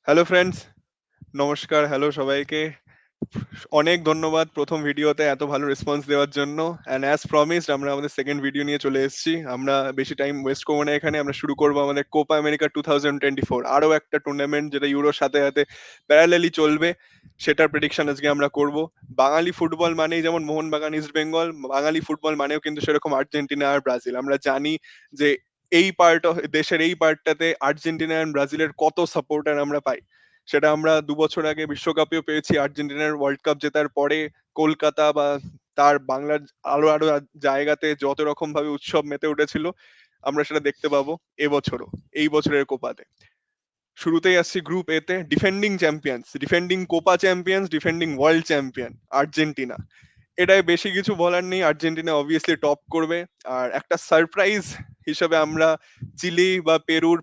Hello friends, নমস্কার, hello সবাইকে। অনেক ধন্যবাদ প্রথম ভিডিওতে এত ভালো রেসপন্স দেওয়ার জন্য। অ্যান্ড অ্যাজ প্রমিসড আমরা আমাদের সেকেন্ড ভিডিও নিয়ে চলে এসেছি। আমরা বেশি টাইম ওয়েস্ট করবো না, এখানে আমরা শুরু করবো আমাদের কোপা আমেরিকা 2024, আরো একটা টুর্নামেন্ট যেটা ইউরোর সাথে সাথে প্যারালালি চলবে। সেটার প্রেডিকশন আজকে আমরা করব। বাঙালি ফুটবল মানেই যেমন মোহনবাগান, ইস্ট বেঙ্গল, বাঙালি ফুটবল মানেও কিন্তু সেরকম আর্জেন্টিনা আর ব্রাজিল। আমরা জানি যে এই পার্ট দেশের এই পার্টটাতে আর্জেন্টিনা আর ব্রাজিলের কত সাপোর্টার আমরা পাই। সেটা আমরা ২ বছর আগে বিশ্বকাপেও পেয়েছি, আর্জেন্টিনার ওয়ার্ল্ড কাপ জেতার পরে কলকাতা বা তার বাংলার আরো আরো জায়গাতে যত রকম ভাবে উৎসব মেতে উঠেছিল, আমরা সেটা দেখতে পাবো এবছরও, এই বছরের কোপাতে। শুরুতেই আসছি গ্রুপ এ তে, defending champions, defending Copa champions, defending world champion Argentina. এটাই বেশি কিছু বলার নেই, আর্জেন্টিনা অবভিয়াসলি টপ করবে। আর একটা সারপ্রাইজ হিসেবে আমরা চিলি বা পেরুর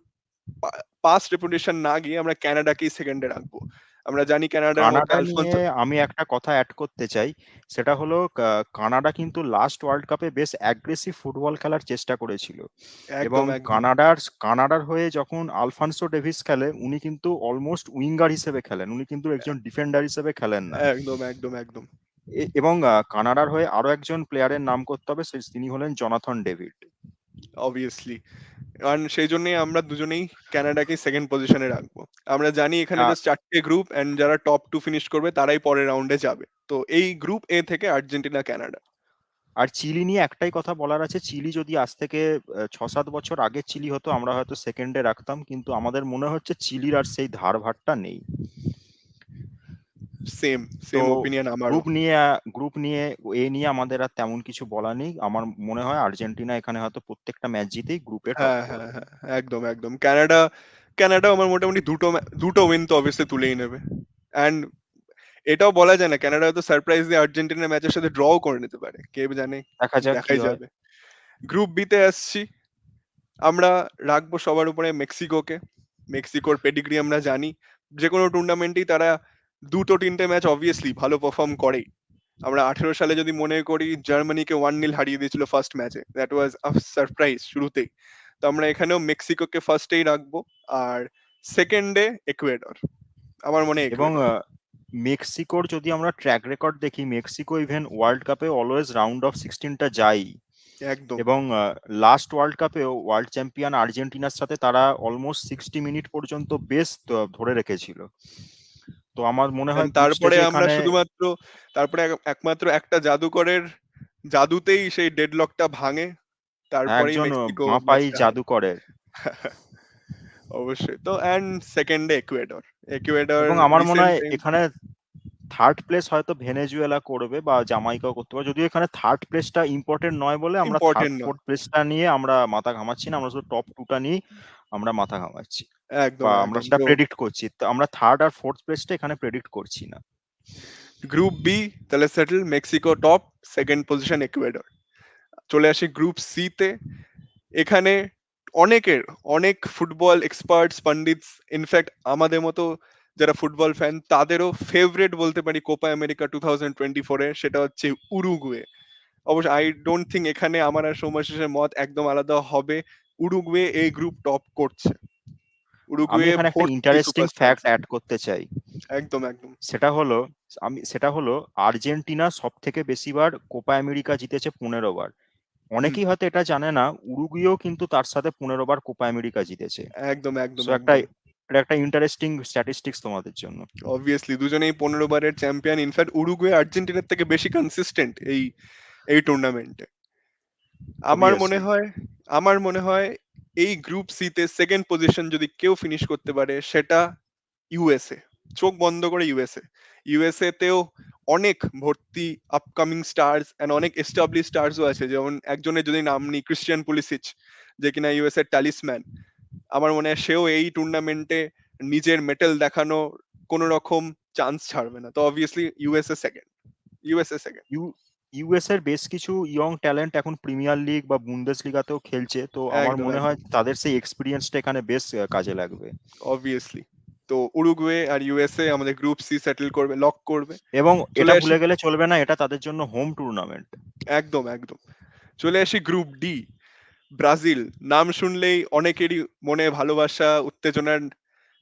পাস্ট রেপুটেশন না গিয়ে আমরা কানাডাকেই সেকেন্ডে রাখবো। আমরা জানি কানাডার মধ্যে কানাডা নিয়ে আলফোন্সো। আমি একটা কথা অ্যাড করতে চাই। সেটা হলো কানাডা কিন্তু লাস্ট ওয়ার্ল্ড কাপে বেশ অ্যাগ্রেসিভ ফুটবল খেলার চেষ্টা করেছিল এবং একদম একদম কানাডার হয়ে যখন আলফানসো ডেভিস খেলে উনি কিন্তু অলমোস্ট উইঙ্গার হিসেবে খেলেন, উনি কিন্তু একজন ডিফেন্ডার হিসেবে খেলেন না। একদম একদম একদম এবং কানাডার হয়ে আরো একজন প্লেয়ারের নাম করতে হবে, তিনি হলেন জনাথন ডেভিড। অবভিয়াসলি। কারণ সেই জন্যই আমরা দুজনেই কানাডাকে সেকেন্ড পজিশনে রাখবো। আমরা জানি এখানে আহ, জাস্ট 4টে গ্রুপ, এন্ড যারা টপ 2 ফিনিশ করবে তারাই পরের রাউন্ডে যাবে। তো এই গ্রুপ এ থেকে আর্জেন্টিনা, কানাডা। আর চিলি নিয়ে একটাই কথা বলার আছে, চিলি যদি আজ থেকে 6-7 বছর আগে চিলি হতো আমরা হয়তো সেকেন্ডে রাখতাম, কিন্তু আমাদের মনে হচ্ছে চিলির আর সেই ধারভারটা নেই। সেম তো সেম ওপিনিয়ন আমারও। গ্রুপ নিয়ে এ নিয়ে আমাদের আর তেমন কিছু বলা নেই। আমার মনে হয় আর্জেন্টিনা এখানে হয়তো প্রত্যেকটা ম্যাচ জিতেই গ্রুপে টপ হ্যাঁ হ্যাঁ করবে। হ্যাঁ, একদম একদম। কানাডা, কানাডা আমার মোটামুটি দুটো উইন তো অবভিয়াসলি তুলেই নেবে। অ্যান্ড এটাও বলা যায় না, কানাডা হয়তো সারপ্রাইজ দিয়ে আর্জেন্টিনার ম্যাচের সাথে ড্রও করে নিতে পারে, কে জানে। দেখা যাক কি দেখাই হয়। যাবে। গ্রুপ বি তে আসছি। আমরা রাখবো সবার উপরে মেক্সিকোকে। মেক্সিকোর পেডিগ্রি আমরা জানি, যে কোনো টুর্নামেন্টেই তারা দুটো তিনটে ম্যাচ অবভিয়াসলি ভালো পারফর্ম করেই। আমরা 18 সালে যদি মনে করি, জার্মানিকে 1-0 হারিয়ে দিয়েছিল ফার্স্ট ম্যাচে, দ্যাট ওয়াজ আ সারপ্রাইজ শুরুতেই। তো আমরা এখানেও মেক্সিকোকে ফার্স্টেই রাখবো। আর সেকেন্ডে একুয়েডর, আমার মনে হয় এবং একুয়েডর। মেক্সিকোর যদি আমরা ট্র্যাক রেকর্ড দেখি, মেক্সিকো ইভেন ওয়ার্ল্ড কাপে অলওয়েজ রাউন্ড অফ 16টা যায়। একদম। এবং লাস্ট ওয়ার্ল্ড কাপেও ওয়ার্ল্ড চ্যাম্পিয়ন আর্জেন্টিনার সাথে তারা অলমোস্ট 60 মিনিট পর্যন্ত বেশ ধরে রেখেছিল। তো আমার মনে And হয় গ্রুপ তারপরে স্টেজে আমরা এখানে শুধুমাত্র, তারপরে একমাত্র একটা জাদুকরের জাদুতেই সেই ডেডলকটা ভাঙে, তারপরেই একজন মেক্সিকো বাঁপাই ম্যাচটা হারে। জাদুকরের। অবশ্যই তো। অ্যান্ড সেকেন্ডে একুয়েডর। একুয়েডর এবং আমার মনে রিসেন্ট হয় টাইম। এখানে থার্ড প্লেস হয়তো ভেনেজুয়েলা করবে বা জামাইকাও করতে পারে, যদিও এখানে থার্ড প্লেসটা ইম্পর্টেন্ট নয় বলে আমরা থার্ড ইম্পর্টেন্ট নয়। ফোর্থ প্লেসটা নিয়ে আমরা মাথা ঘামাচ্ছি না, আমরা শুধু টপ টুটা নিয়ে আমরা মাথা ঘামাচ্ছি একদম বা আমরা একদম। সেটা তো প্রেডিক্ট করছি। তো আমরা থার্ড আর ফোর্থ প্লেসটা এখানে প্রেডিক্ট করছি না। গ্রুপ বি তাহলে settle, Mexico top, second position Ecuador. চলে আসি গ্রুপ সি তে। এখানে অনেকের, অনেক ফুটবল এক্সপার্টস পন্ডিতস, ইনফ্যাক্ট আমাদের মতো যারা ফুটবল ফ্যান তাদেরও ফেভারিট বলতে পারি কোপা আমেরিকা 2024-এ, সেটা হচ্ছে উরুগুয়ে। অবশ্য আই ডোন্ট থিঙ্ক এখানে আমার আর সৌমাশিসের মত একদম আলাদা হবে। উরুগুয়ে এই গ্রুপ টপ করছে। আমি উরুগুয়ে এখানে একটা ভর্তি ইন্টারেস্টিং সুপারস্টারস। ফ্যাক্ট অ্যাড করতে চাই। একদম একদম। সেটা হলো সেটা হলো আর্জেন্টিনা সব থেকে বেশিবার কোপা আমেরিকা জিতেছে 15 বার। হুম। অনেকেই হয়তো এটা জানে না, উরুগুয়েও কিন্তু তার সাথে 15 বার কোপা আমেরিকা জিতেছে। একদম একদম সো একদম। এটা একটা ইন্টারেস্টিং স্ট্যাটিস্টিক্স তোমাদের জন্য। অবভিয়াসলি দুজনেই 15 বারের চ্যাম্পিয়ন। ইনফ্যাক্ট উরুগুয়ে আর্জেন্টিনার থেকে বেশি কনসিস্টেন্ট এই এই টুর্নামেন্টে। আমার মনে অবভিয়াসলি হয়, আমার মনে হয় এই গ্রুপ সি তে সেকেন্ড পজিশন যদি কেউ ফিনিশ করতে পারে সেটা ইউএসএ। চোখ বন্ধ করে ইউএসএ। ইউএসএ তেও অনেক ভর্তি আপকামিং স্টার্স এন্ড অনেক এস্টাবলিশ স্টার্সও আছে, যেমন একজনের যদি নাম নিই, ক্রিশ্চিয়ান পুলিসিচ, যে কিনা ইউএসএ ট্যালিসম্যান। আমার মনে হয় সেও এই টুর্নামেন্টে নিজের মেটেল দেখানো কোনো রকম চান্স ছাড়বে না। তো obviously USA second, USA second. U US এর বেশ কিছু ইয়ং ট্যালেন্ট এখন প্রিমিয়ার লিগ বা বুন্দেসলিগাতেও খেলছে, তো আমার একদম মনে হয় একদম। তাদের সেই এক্সপিরিয়েন্সটা এখানে বেশ কাজে লাগবে। অবভিয়াসলি। তো উরুগুয়ে আর ইউএসএ আমাদের গ্রুপ সি সেটেল করবে, লক করবে। এবং চলে এটা আসি। ভুলে গেলে চলবে না, এটা তাদের জন্য হোম টুর্নামেন্ট। একদম একদম। চলে আসি গ্রুপ ডি। ব্রাজিল নাম শুনলেই অনেকেরই মনে ভালোবাসা, উত্তেজনার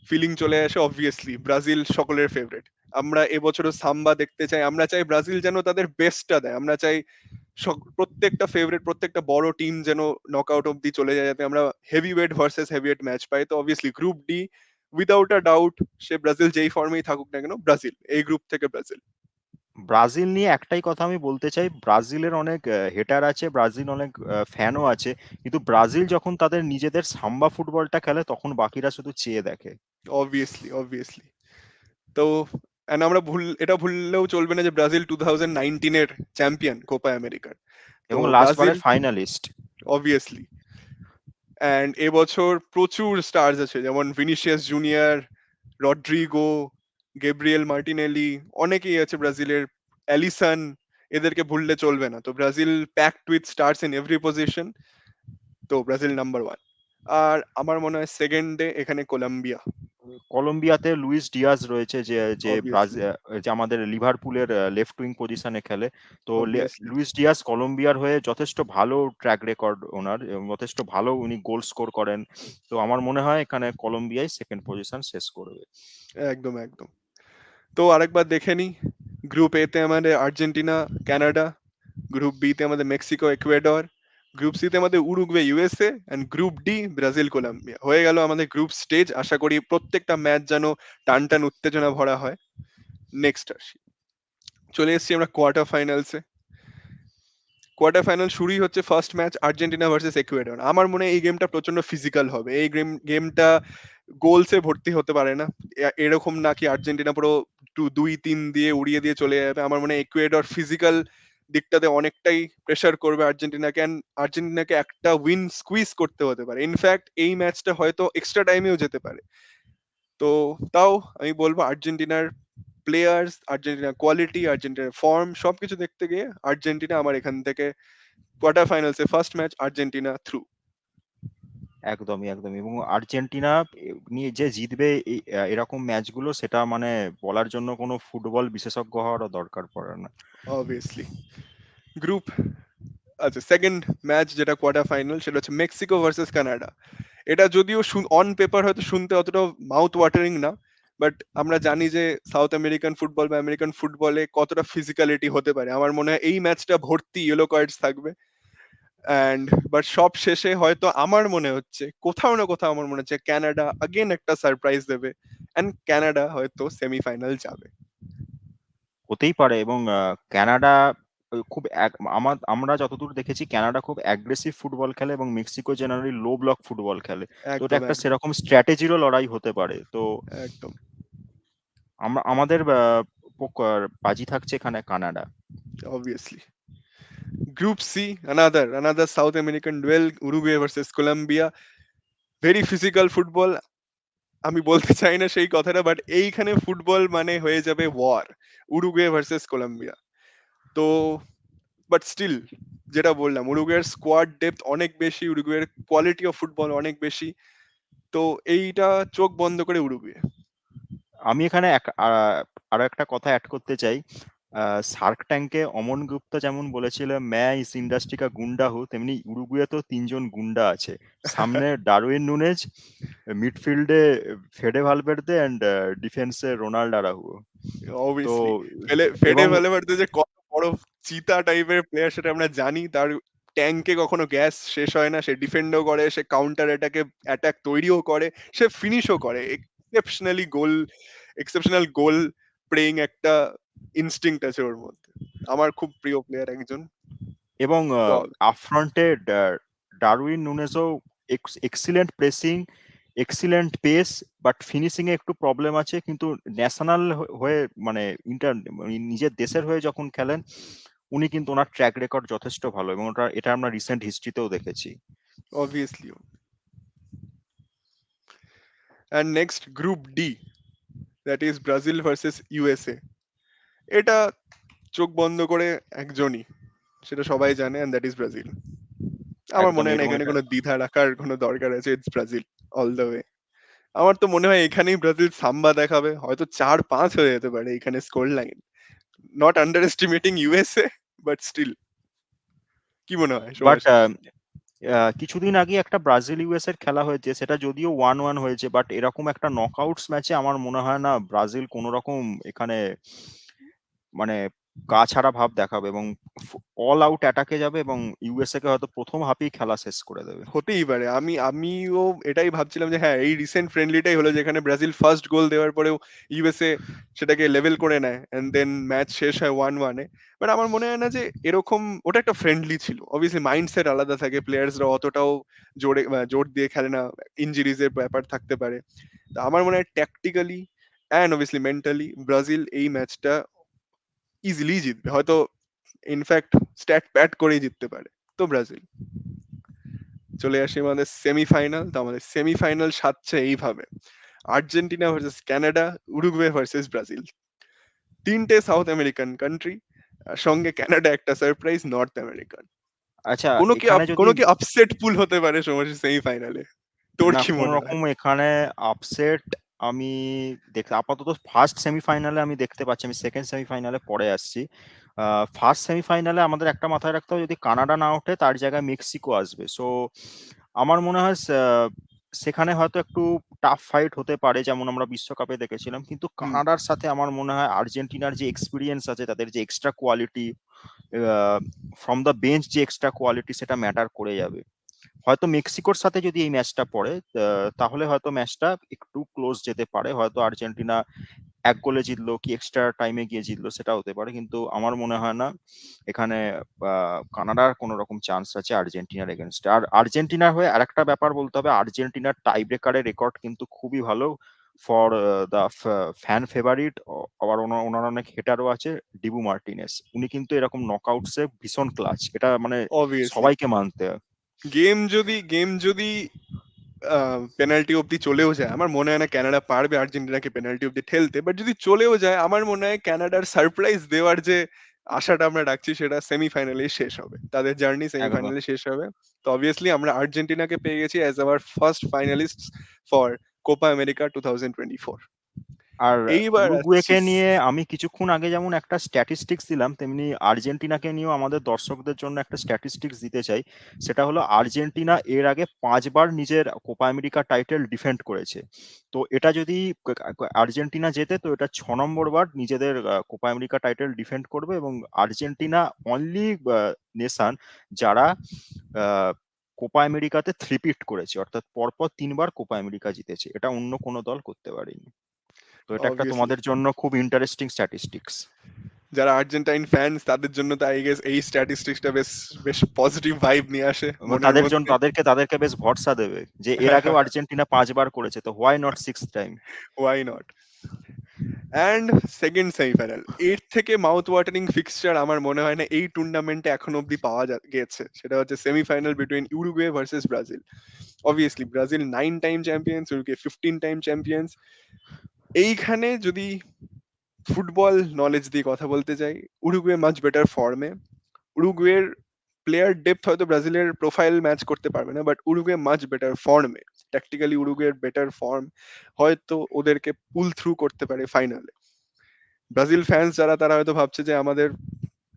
ফিলিং চলে আসে। অবভিয়াসলি ব্রাজিল সকলের ফেভারিট। আমরা এবছরও সাম্বা দেখতে চাই, আমরা চাই ব্রাজিল যেন তাদের বেস্টটা দেয়, আমরা চাই প্রত্যেকটা ফেভারিট প্রত্যেকটা বড় টিম যেন নকআউট অব্দি চলে যায়, যাতে আমরা heavy weight versus heavy weight match পাই। তো obviously group D without a doubt, সে ব্রাজিল যেই ফর্মেই থাকুক না কেন, ব্রাজিল এই গ্রুপ থেকে ব্রাজিল। ব্রাজিল নিয়ে একটাই কথা আমি বলতে চাই, ব্রাজিলের অনেক হেটার আছে, ব্রাজিল অনেক ফ্যানও আছে, কিন্তু ব্রাজিল যখন তাদের নিজেদের সাম্বা ফুটবলটা খেলে তখন বাকিরা শুধু চেয়ে দেখে। Obviously obviously. তো and আমরা এটা ভুললেও চলবে না যে ব্রাজিল 2019 এর চ্যাম্পিয়ন কোপা আমেরিকার। তো এবং লাস্ট ব্রাজিল বারের ফাইনালিস্ট। অবভিয়াসলি। অ্যান্ড এবছর প্রচুর স্টার্স আছে, যেমন Vinicius Junior, Rodrygo, Gabriel Martinelli, অনেকেই আছে ব্রাজিলের, অ্যালিসন, এদেরকে ভুললে চলবে না। তো Brazil packed with stars in every position. তো ব্রাজিল নাম্বার ওয়ান। আর আমার মনে হয় সেকেন্ডে এখানে কলম্বিয়া। কলম্বিয়াতে লুইস ডিয়াজ রয়েছে, যে যে অবভিয়াসলি যে আমাদের লিভারপুলের লেফট উইং পজিশনে খেলে। তো অবভিয়াসলি লুইস ডিয়াজ কলম্বিয়ার হয়ে যথেষ্ট ভালো ট্র্যাক রেকর্ড ওনার, এবং যথেষ্ট ভালো উনি গোল স্কোর করেন। তো আমার মনে হয় এখানে কলম্বিয়াই সেকেন্ড পজিশন শেষ করবে। একদম একদম। তো আরেকবার দেখে নি, গ্রুপ এ তে আমাদের আর্জেন্টিনা কানাডা, গ্রুপ বি তে আমাদের মেক্সিকো ইকুয়েডর, গ্রুপ সি তে আমাদের Uruguay USA, and group D Brazil Colombia. হয়ে গেল আমাদের গ্রুপ স্টেজ। আশা করি প্রত্যেকটা ম্যাচ যেন টান টান উত্তেজনা ভরা হয়। নেক্সট আসি, চলে এসেছি আমরা কোয়ার্টার ফাইনালসে। কোয়ার্টার ফাইনাল শুরুই হচ্ছে first match Argentina versus Ecuador. আমার মনে হয় এই গেমটা প্রচন্ড ফিজিক্যাল হবে। এই গেমটা গোলসে ভর্তি হতে পারে না। এরকম নাকি আর্জেন্টিনা পুরো 2-3 দিয়ে উড়িয়ে দিয়ে চলে যাবে। আমার মনে হয় ইকুয়েডর ফিজিক্যাল দিকটাতে অনেকটাই প্রেসার করবে আর্জেন্টিনাকে, and আর্জেন্টিনাকে একটা উইন স্কুইজ করতে হতে পারে। ইনফ্যাক্ট এই ম্যাচটা হয়তো এক্সট্রা টাইমেও যেতে পারে। তো তাও আমি বলবো আর্জেন্টিনার প্লেয়ার্স, আর্জেন্টিনার কোয়ালিটি, আর্জেন্টিনার ফর্ম সবকিছু দেখতে গিয়ে আর্জেন্টিনা আমার এখান থেকে কোয়ার্টার ফাইনালসে ফার্স্ট ম্যাচ আর্জেন্টিনা থ্রু। একদমই একদমই, এবং আর্জেন্টিনা নিয়ে যে জিতবে এরকম ম্যাচগুলো, সেটা মানে বলার জন্য কোনো ফুটবল বিশেষজ্ঞ হওয়ারও দরকার পড়ে না। অবভিয়াসলি। গ্রুপ, আচ্ছা সেকেন্ড ম্যাচ যেটা কোয়ার্টার ফাইনাল, সেটা হচ্ছে মেক্সিকো ভার্সেস কানাডা। এটা যদিও অন পেপার হয়তো শুনতে অতটা মাউথ ওয়াটারিং না, বাট আমরা জানি যে সাউথ আমেরিকান ফুটবল বা আমেরিকান ফুটবলে কতটা ফিজিক্যালিটি হতে পারে। আমার মনে হয় এই ম্যাচটা ভর্তি ইয়েলো কার্ডস থাকবে। অ্যান্ড বাট সব শেষে হয়তো আমার মনে হচ্ছে কোথাও না কোথাও আমার মনে হচ্ছে কানাডা আগেন একটা সারপ্রাইজ দেবে, অ্যান্ড কানাডা হয়তো সেমিফাইনাল যাবে। হতেই পারে, এবং কানাডা খুব আমরা যতদূর দেখেছি কানাডা খুব অ্যাগ্রেসিভ ফুটবল খেলে, এবং মেক্সিকো জেনারেলি লো ব্লক ফুটবল খেলে। তো এটা একদম একটা একদম সেরকম স্ট্র্যাটেজিরও লড়াই হতে পারে। তো একদম। আমাদের বাজি থাকছে এখানে Canada. Obviously. Group C, another South American duel, Uruguay versus Colombia. Very physical football. আমি বলতে চাই না সেই কথাটা, বাট এইখানে ফুটবল মানে হয়ে যাবে ওয়ার, উরুগুয়ে ভার্সেস কলম্বিয়া। তো বাট স্টিল যেটা বললাম, উরুগুয়ের স্কোয়াড ডেপথ অনেক বেশি, উরুগুয়ের কোয়ালিটি অফ ফুটবল অনেক বেশি। তো এইটা চোখ বন্ধ করে উরুগুয়ে। আমি এখানে আরো একটা কথা অ্যাড করতে চাই। শার্ক ট্যাঙ্কে অমন গুপ্তা যেমন বলেছিল ম্যা ইস ইন্ডাস্ট্রি কা গুন্ডা হু, তেমনি উরুগুয়েতেও তিনজন গুন্ডা আছে। সামনে ডারউইন নুনেজ, মিডফিল্ডে ফেডে ভালভের্দে, অ্যান্ড ডিফেন্সে রোনাল্ড আরাউহো। তো অবভিয়াসলি ফেডে এবং ভ্যালভার্দে যে কত বড় চিতা টাইপের প্লেয়ার সেটা আমরা জানি। তার ট্যাঙ্কে কখনো গ্যাস শেষ হয় না, সে ডিফেন্ডও করে, সে কাউন্টার অ্যাটাক তৈরিও করে, সে ফিনিশও করে। এক্সেপশনাল গোল প্রেইং একটা ইনস্টিংক্ট আছে ওর মধ্যে। আমার খুব প্রিয় প্লেয়ার একজন। এবং তো আপফ্রন্টে ডারউইন নুনেজও excellent pressing, excellent pace, but finishing এ একটু প্রবলেম আছে। কিন্তু ন্যাশনাল হয়ে মানে নিজের দেশের হয়ে যখন খেলেন, উনি কিন্তু ওনার ট্র্যাক রেকর্ড যথেষ্ট ভালো, এবং এটা আমরা রিসেন্ট হিস্ট্রিতেও দেখেছি। Obviously. And next group D, that is Brazil versus USA. এটা চোখ বন্ধ করে একজনই, সেটা সবাই জানে, এন্ড দ্যাট ইজ ব্রাজিল। আমার একদম মনে হয় না এবং এখানে এটা কোনো দ্বিধা রাখার কোনো দরকার আছে, it's Brazil all the way. আমার তো মনে হয় এখানেই ব্রাজিল সাম্বা দেখাবে, হয়তো 4-5 হয়ে যেতে পারে এখানে score line. Not underestimating USA, but still. কি মনে হয় বাট সোমাশ্রী? কিছুদিন আগে একটা ব্রাজিল ইউএস এর খেলা হয়েছে, সেটা যদিও 1-1 হয়েছে, বাট এরকম একটা নকআউটস ম্যাচে আমার মনে হয় না ব্রাজিল কোনো রকম এখানে মানে গা ছাড়া ভাব দেখাবে এবং অল আউট অ্যাটাকে যাবে এবং ইউএসএ কে হয়তো প্রথম হাফেই খেলা শেষ করে দেবে। হতেই পারে। আমিও এটাই ভাবছিলাম যে হ্যাঁ, এই রিসেন্ট ফ্রেন্ডলিটাই হলো যেখানে ব্রাজিল ফার্স্ট গোল দেওয়ার পরেও ইউএসএ সেটাকে লেভেল করে নেয় এন্ড দেন ম্যাচ শেষ হয় 1-1 এ। বাট আমার মনে হয় না যে এরকম, ওটা একটা ফ্রেন্ডলি ছিল। অবভিয়াসলি মাইন্ডসেট আলাদা থাকে, প্লেয়ার্সরা অতটাও জোর দিয়ে খেলে না, ইনজুরিজ এর ব্যাপার থাকতে পারে। তো আমার মনে হয় tactically and obviously mentally Brazil এই ম্যাচটা ইজিলি জিতবে, হয়তো ইনফ্যাক্ট স্ট্যাট প্যাট করেই জিততে পারে। তো ব্রাজিল। চলে আসি আমাদের সেমিফাইনাল। তো আমাদের সেমিফাইনাল সাজছে এইভাবে: Argentina versus Canada, Uruguay versus Brazil. তিনটে সাউথ আমেরিকান কান্ট্রি, সঙ্গে কানাডা একটা সারপ্রাইজ নর্থ আমেরিকান। আচ্ছা, কোনো কি এখানে যদি কোনো কি আপসেট পুল হতে পারে সমাজের সেমিফাইনালে? তোর না কি কোনো মনে রকম হয়? এখানে আপসেট আমি দেখতে আপাতত ফার্স্ট সেমিফাইনালে আমি দেখতে পাচ্ছি, আমি সেকেন্ড সেমিফাইনালে পরে আসছি। ফার্স্ট সেমিফাইনালে আমাদের একটা মাথায় রাখতে হবে, যদি কানাডা না ওঠে তার জায়গায় মেক্সিকো আসবে। সো আমার মনে হয় সেখানে হয়তো একটু টাফ ফাইট হতে পারে, যেমন আমরা বিশ্বকাপে দেখেছিলাম, কিন্তু হুম। কানাডার সাথে আমার মনে হয় আর্জেন্টিনার যে এক্সপিরিয়েন্স আছে, তাদের যে extra quality from the bench, যে এক্সট্রা কোয়ালিটি সেটা ম্যাটার করে যাবে। হয়তো মেক্সিকোর সাথে যদি এই ম্যাচটা পড়ে তাহলে হয়তো ম্যাচটা একটু ক্লোজ যেতে পারে, হয়তো আর্জেন্টিনা এক গোলে জিতলো কি এক্সট্রা টাইমে গিয়ে জিতলো সেটা হতে পারে, কিন্তু আমার মনে হয় না এখানে কানাডার কোনো রকম চান্স আছে আর্জেন্টিনার এগেনস্টে। আর আর্জেন্টিনার হয়ে আরেকটা ব্যাপার বলতে হবে, আর্জেন্টিনার টাই ব্রেকারের রেকর্ড কিন্তু খুবই ভালো ফর দ্য ফ্যান ফেভারিট। আবার ওনার অনেক হেটারও আছে, ডিবু মার্টিনেস, উনি কিন্তু এরকম নকআউটসে ভীষণ ক্লাচ, এটা মানে অবভিয়াসলি সবাইকে মানতে হয়। গেম যদি পেনাল্টি অব্দি চলেও যায়, আমার মনে হয় না কানাডা পারবে আর্জেন্টিনাকে পেনাল্টি অব্দি ঠেলতে। বাট যদি চলেও যায়, আমার মনে হয় কানাডার সারপ্রাইজ দেওয়ার যে আশাটা আমরা রাখছি সেটা সেমিফাইনালে শেষ হবে, তাদের জার্নি একদম। সেমিফাইনালে শেষ হবে। তো অবভিয়াসলি আমরা আর্জেন্টিনাকে পেয়ে গেছি as our first finalist for Copa America 2024। আর এইবার আসছি উরুগুয়েকে নিয়ে আমি কিছুক্ষণ আগে যেমন একটা স্ট্যাটিস্টিক্স দিলাম, তেমনি আর্জেন্টিনাকে নিয়েও আমাদের দর্শকদের জন্য একটা স্ট্যাটিস্টিক্স দিতে চাই। সেটা হলো আর্জেন্টিনা এর আগে 5বার নিজের কোপা আমেরিকা টাইটেল ডিফেন্ড করেছে। তো এটা যদি আর্জেন্টিনা জেতে, তো এটা 6 নম্বর বার নিজেদের কোপা আমেরিকা টাইটেল ডিফেন্ড করবে, এবং আর্জেন্টিনা অনলি নেশন যারা কোপা আমেরিকাতে থ্রিপিট করেছে, অর্থাৎ পরপর 3বার কোপা আমেরিকা জিতেছে, এটা অন্য কোনো দল করতে পারেনি। তো এটা একটা অবভিয়াসলি তোমাদের জন্য খুব ইন্টারেস্টিং স্ট্যাটিস্টিক্স। যারা আর্জেন্টাইন ফ্যান্স তাদের জন্য তো আই গেস এই স্ট্যাটিস্টিক্সটা বেশ বেশ পজিটিভ ভাইব নিয়ে আসে মনের তাদের জন্য মধ্যে। তাদেরকে বেশ ভরসা দেবে যে এর আগেও আর্জেন্টিনা 5বার করেছে, তো why not 6th time. Why not. And second semifinal, এর থেকে মাউথ ওয়াটারিং ফিক্সচার আমার মনে হয় না এই টুর্নামেন্টে এখন অব্দি পাওয়া গেছে। সেটা হচ্ছে semifinal between Uruguay versus Brazil. Obviously Brazil 9 time champions, Uruguay 15 time champions. এইখানে যদি ফুটবল নলেজ দিয়ে কথা বলতে যাই, উরুগুয়ে মাচ বেটার ফর্মে। উরুগুয়ের প্লেয়ার ডেপথ হয়তো ব্রাজিলের প্রোফাইল ম্যাচ করতে পারবে না, বাট উরুগুয়ে মাচ বেটার ফর্মে। ট্যাকটিক্যালি উরুগুয়ের বেটার ফর্ম হয়তো ওদেরকে পুল থ্রু করতে পারে ফাইনালে। ব্রাজিল ফ্যান্স যারা, তারা হয়তো ভাবছে যে আমাদের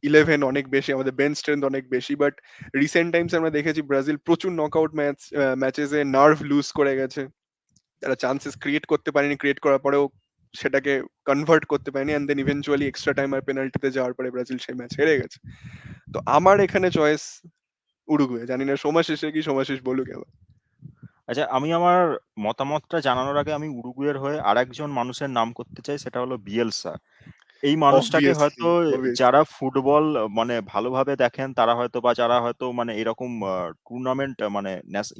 ইলেভেন অনেক বেশি, আমাদের বেঞ্চ স্ট্রেংথ অনেক বেশি। বাট রিসেন্ট টাইমস আমরা দেখেছি ব্রাজিল প্রচুর নকআউট ম্যাচেসে নার্ভ লুজ করে গেছে। তারা চান্সেস ক্রিয়েট করতে পারেনি, ক্রিয়েট করার পরেও সেটাকে কনভার্ট করতে পারেনি, and then eventually extra time আর পেনাল্টিতে যাওয়ার পরে ব্রাজিল সেই ম্যাচ হেরে গেছে। তো আমার এখানে চয়েস উরুগুয়ে। জানি না সোমাশিসে কি, সোমাশিস বলুক এবার। আচ্ছা, আমি আমার মতামতটা জানানোর আগে আমি উরুগুয়ের হয়ে আরেকজন মানুষের নাম করতে চাই, সেটা হলো বিয়েলসা। এই মানুষটাকে হয়তো অবভিয়াসলি অবভিয়াসলি। যারা ফুটবল মানে ভালোভাবে দেখেন তারা হয়তো, বা যারা হয়তো মানে এরকম টুর্নামেন্ট মানে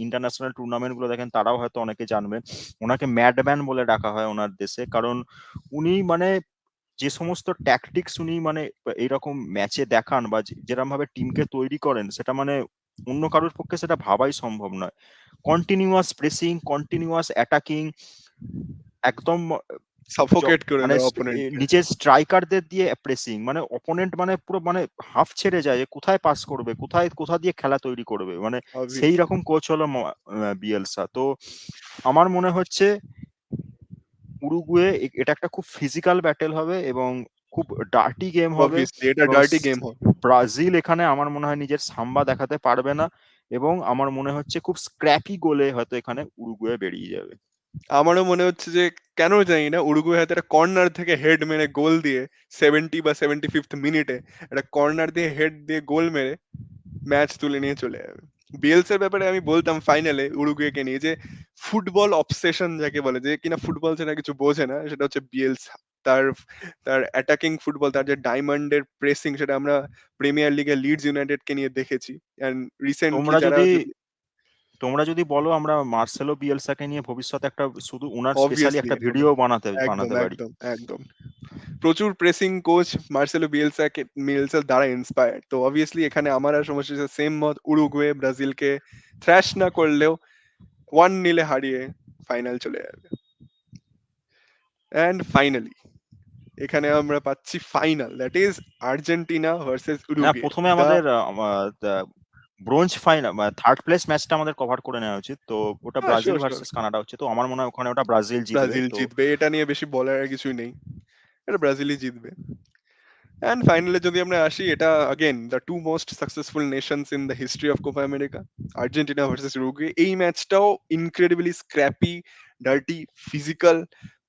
ইন্টারন্যাশনাল টুর্নামেন্ট গুলো দেখেন, তারাও হয়তো অনেকে জানবেন। ওনাকে ম্যাডম্যান বলে ডাকা হয় ওনার দেশে, কারণ উনি মানে যে সমস্ত ট্যাকটিক্স উনি মানে এইরকম ম্যাচে দেখান, বা যেরকম ভাবে টিমকে তৈরি করেন, সেটা মানে অন্য কারোর পক্ষে সেটা ভাবাই সম্ভব নয়। কন্টিনিউয়াস প্রেসিং, কন্টিনিউয়াস অ্যাটাকিং, একদম সাফোকেট করে মানে দেয় অপোনেন্টকে। নিচের স্ট্রাইকারদের দিয়ে প্রেসিং, মানে অপোনেন্ট মানে পুরো মানে হাফ ছেড়ে যায় যে কোথায় পাস করবে, কোথা দিয়ে খেলা তৈরি করবে, মানে সেই অবভিয়াসলি রকম কোচ হলো বিয়েলসা। তো আমার মনে হচ্ছে উরুগুয়ে এটা একটা খুব ফিজিক্যাল ব্যাটেল হবে এবং খুব ডার্টি গেম হবে, অবভিয়াসলি এটা এবং ডার্টি গেম হবে। ব্রাজিল এখানে আমার মনে হয় নিজের সাম্বা দেখাতে পারবে না, এবং আমার মনে হচ্ছে খুব স্ক্র্যাপি গোলে হয়তো এখানে উরুগুয়ে বেরিয়ে যাবে। আমারও মনে হচ্ছে যে কেন জানি না উরুগুয়ে হয়তো একটা কর্নার থেকে হেড মেরে গোল দিয়ে 70 বা 75th মিনিটে একটা কর্নার দিয়ে হেড দিয়ে গোল মেরে ম্যাচ তুলে নিয়ে চলে যাবে। বিএলস এর ব্যাপারে আমি বলতাম ফাইনালে উরুগুয়েকে নিয়ে যে ফুটবল অবসেশন যাকে বলে, যে কিনা ফুটবল ছাড়া কিছু বোঝে না, সেটা হচ্ছে বিএলস। তার তার অ্যাটাকিং ফুটবল, তার যে ডায়মন্ডের প্রেসিং, সেটা আমরা প্রিমিয়ার লিগে লিডস ইউনাইটেড কে নিয়ে দেখেছি। এন্ড রিসেন্টলি তোমরা যারা যদি যদি তোমরা যদি বলো আমরা মার্সেলো বিয়েলসাকে নিয়ে ভবিষ্যতে একটা শুধু উনার স্পেশালি অবভিয়াসলি একটা ভিডিও বানাতে একদম বানাতে পারি। একদম একদম প্রচুর প্রেসিং কোচ মার্সেলো বিয়েলসা দ্বারা ইন্সপায়ার্ড, তো অবভিয়াসলি এখানে আমার আর সমস্যা সেম মত, উরুগুয়ে ব্রাজিলকে থ্র্যাশ না করলেও 1-0 হারিয়ে ফাইনাল চলে যাবে। অ্যান্ড ফাইনালি এখানে আমরা পাচ্ছি final, that is Argentina versus না, উরুগুয়ে। প্রথমে দা আমাদের ব্রোঞ্জ ফাইনাল থার্ড প্লেস ম্যাচটা আমাদের কভার করে নেওয়া উচিত। তো ওটা Brazil sure sure, versus Canada হচ্ছে, তো আমার মনে হয় ওখানে ওটা ব্রাজিল জিতবে। ব্রাজিল তো জিতবে, এটা নিয়ে বেশি বলার আর কিছুই নেই, এটা ব্রাজিলই জিতবে। অ্যান্ড ফাইনালে যদি আমরা আসি, এটা again the two most successful nations in the history of Copa America, Argentina versus Uruguay. এই ম্যাচটাও ইনক্রেডিবলি স্ক্র্যাপি, ডার্টি, ফিজিক্যাল,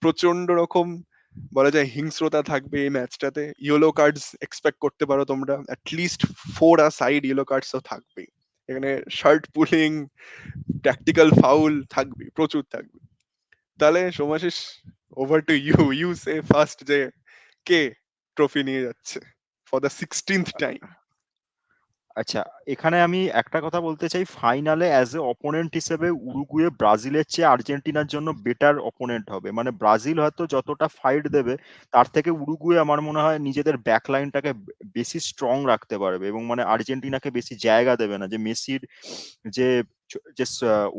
প্রচন্ড রকম বলা যায় হিংস্রতা থাকবে এই ম্যাচটাতে। ইয়েলো কার্ডস এক্সপেক্ট করতে পারো তোমরা, অ্যাটলিস্ট 4 ইয়েলো কার্ডস তো থাকবেই এখানে, শার্ট পুলিং, ট্যাকটিক্যাল ফাউল থাকবে, প্রচুর থাকবে। তাহলে Somashis, over to you, you say first যে কে ট্রফি নিয়ে যাচ্ছে ফর দ্য 16th টাইম। আচ্ছা, এখানে আমি একটা কথা বলতে চাই, ফাইনালে অ্যাজ এ অপোনেন্ট হিসেবে উরুগুয়ে ব্রাজিলের চেয়ে আর্জেন্টিনার জন্য বেটার অপোনেন্ট হবে। মানে ব্রাজিল হয়তো যতটা ফাইট দেবে তার থেকে উরুগুয়ে আমার মনে হয় নিজেদের ব্যাকলাইনটাকে বেশি স্ট্রং রাখতে পারবে এবং মানে আর্জেন্টিনাকে বেশি জায়গা দেবে না, যে মেসির যে যে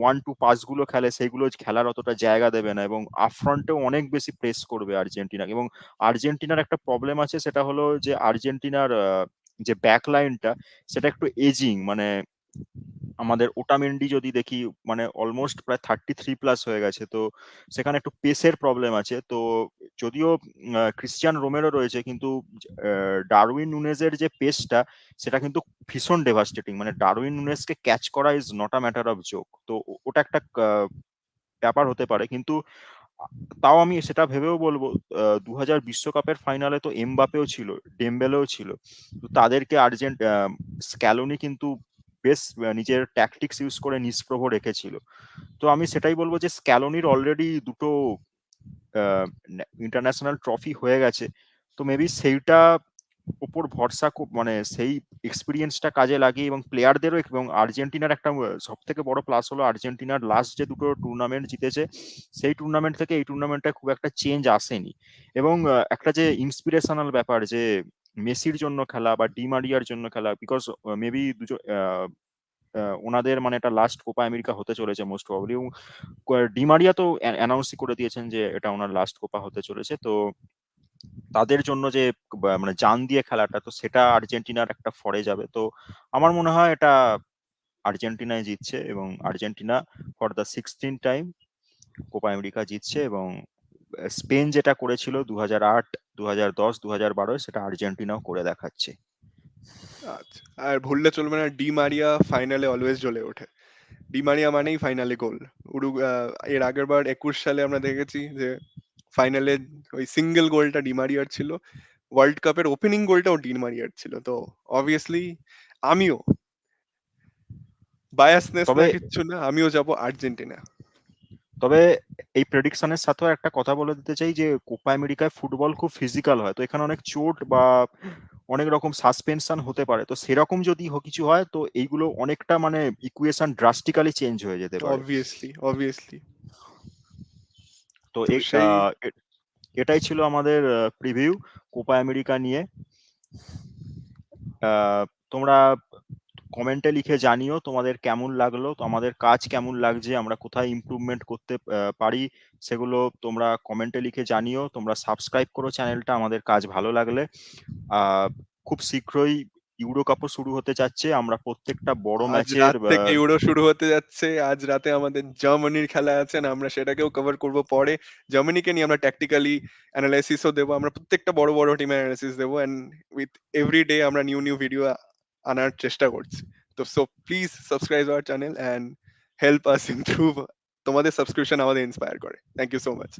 1-2 পাসগুলো খেলে সেইগুলো খেলার অতটা জায়গা দেবে না এবং আপফ্রন্টেও অনেক বেশি প্রেস করবে আর্জেন্টিনাকে। এবং আর্জেন্টিনার একটা প্রবলেম আছে, সেটা হলো যে আর্জেন্টিনার যে ব্যাকলাইনটা সেটা একটু এজিং, মানে আমাদের ওটামেন্ডি যদি দেখি মানে অলমোস্ট প্রায় 33+ হয়ে গেছে, তো সেখানে একটু পেসের প্রবলেম আছে। তো যদিও ক্রিস্টিয়ান রোমেরো রয়েছে, কিন্তু ডারউইন নুনেজের যে পেসটা সেটা কিন্তু ভীষণ ডেভাস্টেটিং। মানে ডারউইন নুনেজকে ক্যাচ করা is not a matter of joke. তো ওটা একটা ব্যাপার হতে পারে, কিন্তু আ তাও আমি সেটা ভেবেও বলবো ২০০০ বিশ্বকাপের ফাইনালে তো এমবাপেও ছিল, ডেম্বেলেও ছিল। তো তাদেরকে স্ক্যালোনি কিন্তু বেশ নিজের ট্যাকটিক্স ইউজ করে নিষ্প্রভ রেখেছিল। তো আমি সেটাই বলবো যে স্ক্যালোনির অলরেডি দুটো ইন্টারন্যাশনাল ট্রফি হয়ে গেছে। তো মেবি সেইটা উপর ভরসা মানে সেই এক্সপিরিয়েন্সটা কাজে লাগিয়ে এবং প্লেয়ারদেরও, এবং আর্জেন্টিনার একটা সব থেকে বড় প্লাস হলো আর্জেন্টিনার লাস্ট যে দুটো টুর্নামেন্ট জিতেছে সেই টুর্নামেন্ট থেকে এই টুর্নামেন্টে খুব একটা চেঞ্জ আসেনি। এবং একটা যে ইন্সপিরেশনাল ব্যাপার যে মেসির জন্য খেলা বা ডিমারিয়ার জন্য খেলা, বিকজ মেবি দুজন ওনাদের মানে এটা লাস্ট কোপা আমেরিকা হতে চলেছে মোস্ট প্রবাবলি, এবং ডিমারিয়া তো অ্যানাউন্সই করে দিয়েছেন যে এটা ওনার লাস্ট কোপা হতে চলেছে। তো তাদের জন্য যে মানে জান দিয়ে খেলাটা, তো সেটা আর্জেন্টিনার একটা ফরে যাবে। তো আমার মনে হয় এটা আর্জেন্টিনায় জিতছে এবং Argentina for the 16 time Copa America জিতছে। এবং স্পেন যেটা করেছিল 2008, 2010, 2012 সেটা আর্জেন্টিনাও করে দেখাচ্ছে। আচ্ছা, আর ভুললে চলবে না, ডি মারিয়া ফাইনালে অলওয়েজ জ্বলে ওঠে। ডি মারিয়া মানেই ফাইনালে গোল। এর আগের বার 21 সালে আমরা দেখেছি যে ফাইনালে ওই সিঙ্গেল গোলটা ডি মারিয়ার ছিল, ওয়ার্ল্ড কাপের ওপেনিং গোলটাও ডি মারিয়ার ছিল। তো অবভিয়াসলি আমিও, বায়াসনেস না তবে কিচ্ছু না, আমিও যাব আর্জেন্টিনা। তবে এই প্রেডিকশনের সাথেও একটা কথা বলে দিতে চাই যে কোপা আমেরিকায় ফুটবল খুব ফিজিক্যাল হয়, তো এখানে অনেক চোট বা অনেক রকম সাসপেনশন হতে পারে। তো সেরকম যদি কিছু হয় তো এইগুলো অনেকটা মানে ইকুয়েশন ড্রাস্টিক্যালি চেঞ্জ হয়ে যেতে পারে। Obviously obviously. তো তো সেই এটাই ছিল আমাদের প্রিভিউ কোপা আমেরিকা নিয়ে। আহ, তোমরা কমেন্টে লিখে জানিও তোমাদের কেমন লাগলো, তো আমাদের কাজ কেমন লাগছে, আমরা কোথায় ইমপ্রুভমেন্ট করতে পারি, সেগুলো তোমরা কমেন্টে লিখে জানিও। তোমরা সাবস্ক্রাইব করো চ্যানেলটা আমাদের কাজ ভালো লাগলে। খুব শীঘ্রই ইউরো কাপও শুরু হতে যাচ্ছে, আমরা প্রত্যেকটা বড় আজ ম্যাচের রাত থেকে ইউরো শুরু হতে যাচ্ছে, আজ রাতে আমাদের জার্মানির খেলা আছে না, আমরা সেটাকেও কভার করব পরে। জার্মানিকে নিয়ে আমরা ট্যাকটিক্যালি অ্যানালাইসিসও দেবো, আমরা প্রত্যেকটা বড় বড় টিমের অ্যানালাইসিস দেবো, এন্ড উইথ এভরি ডে আমরা নিউ নিউ ভিডিও আনার চেষ্টা করছি। তো so please subscribe our channel and help us improve. তোমাদের সাবস্ক্রিপশন আমাদের ইন্সপায়ার করে। Thank you so much.